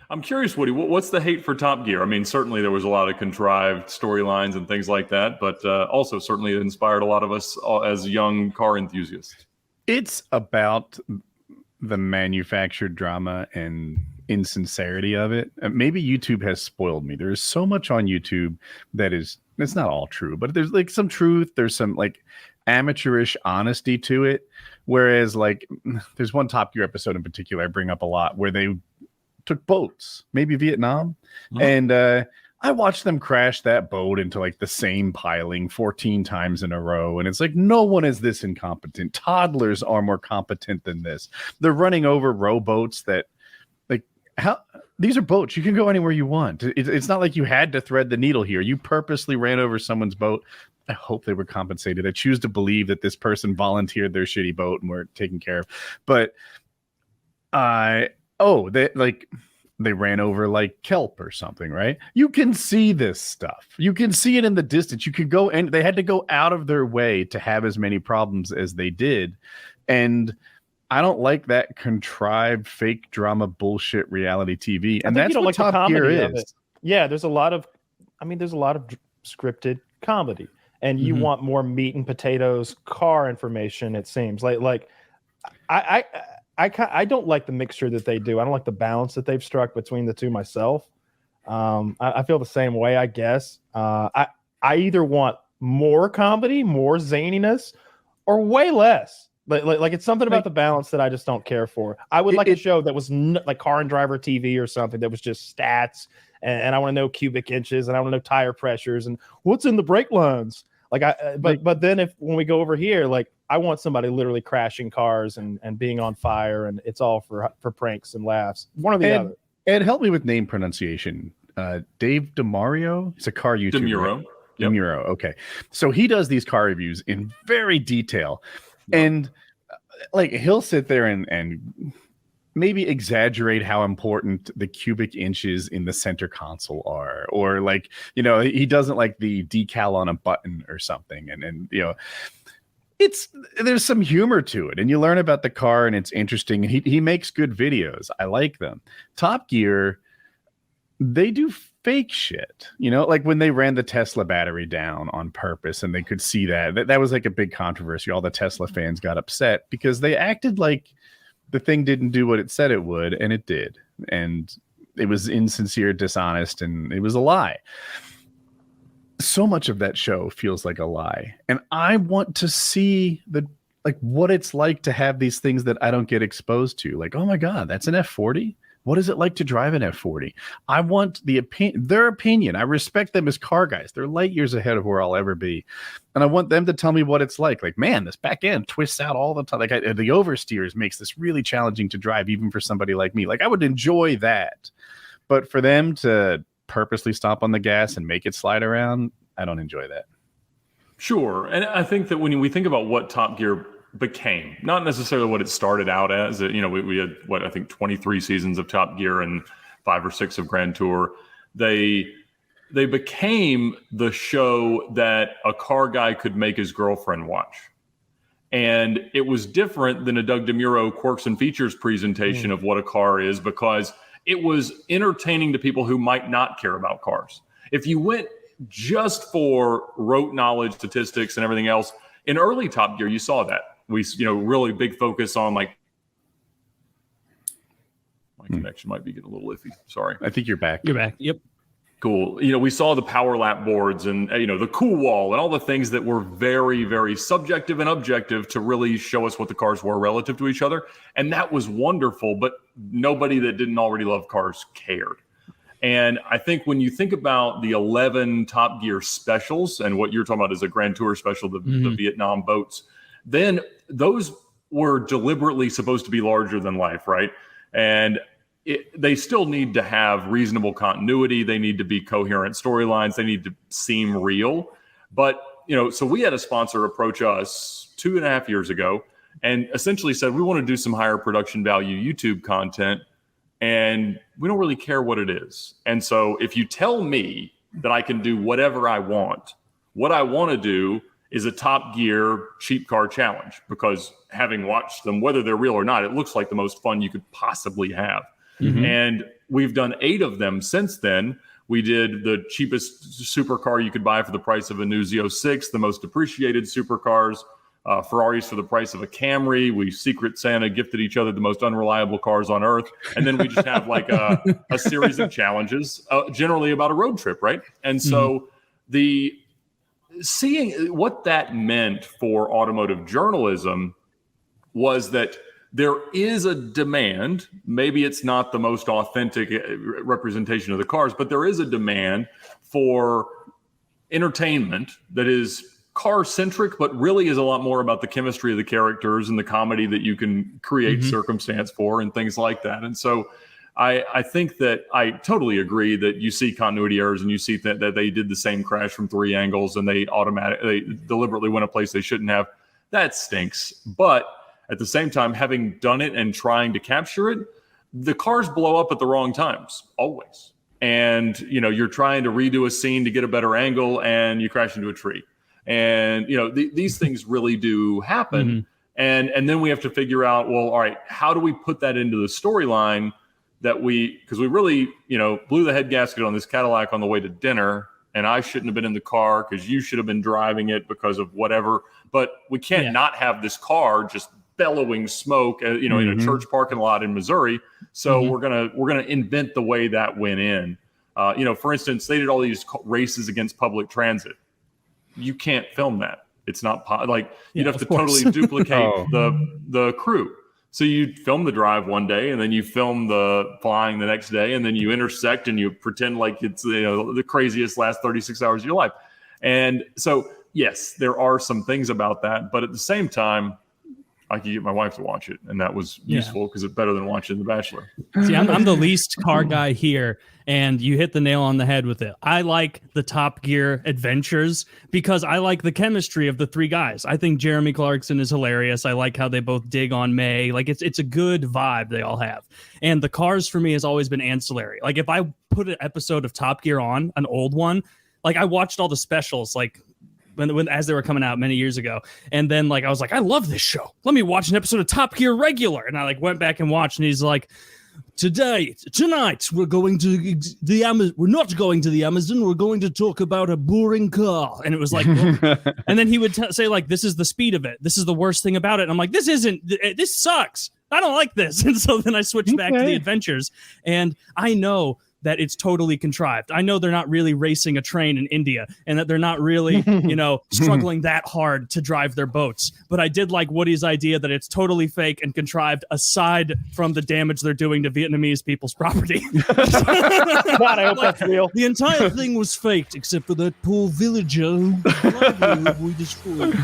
I'm curious, Woody, what's the hate for Top Gear? I mean, certainly there was a lot of contrived storylines and things like that, but also certainly it inspired a lot of us as young car enthusiasts. It's about the manufactured drama and insincerity of it. Maybe YouTube has spoiled me. There's so much on YouTube that it's not all true, but there's like some truth. There's some like amateurish honesty to it. Whereas like there's one Top Gear episode in particular I bring up a lot where they took boats, maybe Vietnam, and I watched them crash that boat into like the same piling 14 times in a row. And it's like, no one is this incompetent. Toddlers are more competent than this. They're running over rowboats that like how these are boats. You can go anywhere you want. It's not like you had to thread the needle here. You purposely ran over someone's boat. I hope they were compensated. I choose to believe that this person volunteered their shitty boat and were taken care of. But they ran over like kelp or something, right? You can see this stuff. You can see it in the distance. You could go, and they had to go out of their way to have as many problems as they did. And I don't like that contrived fake drama bullshit reality TV. And that's what Top Gear is. Yeah, there's a lot of scripted comedy, and you want more meat and potatoes car information. It seems like I don't like the mixture that they do. I don't like the balance that they've struck between the two myself. I feel the same way, I guess. I either want more comedy, more zaniness, or way less. Like it's something about the balance that I just don't care for. I would like a show that was like Car and Driver TV or something that was just stats, and I want to know cubic inches, and I want to know tire pressures, and what's in the brake lines. But then when we go over here, like I want somebody literally crashing cars and being on fire, and it's all for pranks and laughs. One or the other. And help me with name pronunciation. Dave DeMario. He's a car YouTuber. DeMuro. Right? Yep. DeMuro. Okay. So he does these car reviews in very detail. Yep. And like he'll sit there and maybe exaggerate how important the cubic inches in the center console are, or like, you know, he doesn't like the decal on a button or something. And you know, there's some humor to it, and you learn about the car, and it's interesting. He makes good videos. I like them. Top Gear, they do fake shit, you know, like when they ran the Tesla battery down on purpose, and they could see that was like a big controversy. All the Tesla fans got upset because they acted like the thing didn't do what it said it would, and it did. And it was insincere, dishonest, and it was a lie. So much of that show feels like a lie. And I want to see what it's like to have these things that I don't get exposed to. Like, oh my God, that's an F40? What is it like to drive an F40? I want their opinion. I respect them as car guys. They're light years ahead of where I'll ever be. And I want them to tell me what it's like. Like, man, this back end twists out all the time. Like the oversteers makes this really challenging to drive, even for somebody like me. Like, I would enjoy that. But for them to purposely stop on the gas and make it slide around, I don't enjoy that. Sure. And I think that when we think about what Top Gear became, not necessarily what it started out as, you know, we had I think 23 seasons of Top Gear and 5 or 6 of Grand Tour. They became the show that a car guy could make his girlfriend watch. And it was different than a Doug DeMuro quirks and features presentation of what a car is, because it was entertaining to people who might not care about cars. If you went just for rote knowledge, statistics, and everything else, in early Top Gear, you saw that. We, really big focus on like, my connection might be getting a little iffy. Sorry. I think you're back. You're back. Yep. Cool. We saw the power lap boards and, the cool wall and all the things that were very, very subjective and objective to really show us what the cars were relative to each other. And that was wonderful, but nobody that didn't already love cars cared. And I think when you think about the 11 Top Gear specials, and what you're talking about is a Grand Tour special, the Vietnam boats, then those were deliberately supposed to be larger than life, right? And they still need to have reasonable continuity. They need to be coherent storylines. They need to seem real. But, so we had a sponsor approach us 2.5 years ago and essentially said, we want to do some higher production value YouTube content, and we don't really care what it is. And so if you tell me that I can do whatever I want, what I want to do is a Top Gear cheap car challenge, because having watched them, whether they're real or not, it looks like the most fun you could possibly have. And we've done 8 of them since then. We did the cheapest supercar you could buy for the price of a new Z06, the most depreciated supercars, Ferraris for the price of a Camry. We Secret Santa gifted each other the most unreliable cars on earth. And then we just have like a series of challenges, generally about a road trip, right? And so seeing what that meant for automotive journalism was that there is a demand. Maybe it's not the most authentic representation of the cars, but there is a demand for entertainment that is car-centric, but really is a lot more about the chemistry of the characters and the comedy that you can create circumstance for and things like that. And so I think that I totally agree that you see continuity errors and you see that they did the same crash from 3 angles and they deliberately went a place they shouldn't have. That stinks. But at the same time, having done it and trying to capture it, the cars blow up at the wrong times, always. And, you're trying to redo a scene to get a better angle and you crash into a tree. And, these things really do happen. And then we have to figure out, well, all right, how do we put that into the storyline because we really, blew the head gasket on this Cadillac on the way to dinner, and I shouldn't have been in the car because you should have been driving it because of whatever. But we can't not have this car just bellowing smoke, in a church parking lot in Missouri. So we're gonna invent the way that went in. For instance, they did all these races against public transit. You can't film that. It's not you'd have to totally duplicate the crew. So you film the drive one day, and then you film the flying the next day, and then you intersect and you pretend like it's the craziest last 36 hours of your life. And so, yes, there are some things about that, but at the same time, I could get my wife to watch it, and that was useful because it's better than watching The Bachelor. See, I'm the least car guy here, and you hit the nail on the head with it. I like the Top Gear adventures because I like the chemistry of the 3 guys. I think Jeremy Clarkson is hilarious. I like how they both dig on May. Like it's a good vibe they all have. And the cars for me has always been ancillary. Like if I put an episode of Top Gear on, an old one, like I watched all the specials, like when as they were coming out many years ago. And then I was like, I love this show. Let me watch an episode of Top Gear regular. And I went back and watched, and he's like, tonight we're going to the Amazon. We're not going to the Amazon. We're going to talk about a boring car. And it was like, and then he would say this is the speed of it. This is the worst thing about it. And I'm like, this sucks. I don't like this. And so then I switched back to the adventures, and I know that it's totally contrived. I know they're not really racing a train in India, and that they're not really, struggling that hard to drive their boats. But I did like Woody's idea that it's totally fake and contrived, aside from the damage they're doing to Vietnamese people's property. God, I hope that's real. The entire thing was faked, except for that poor villager who we destroyed.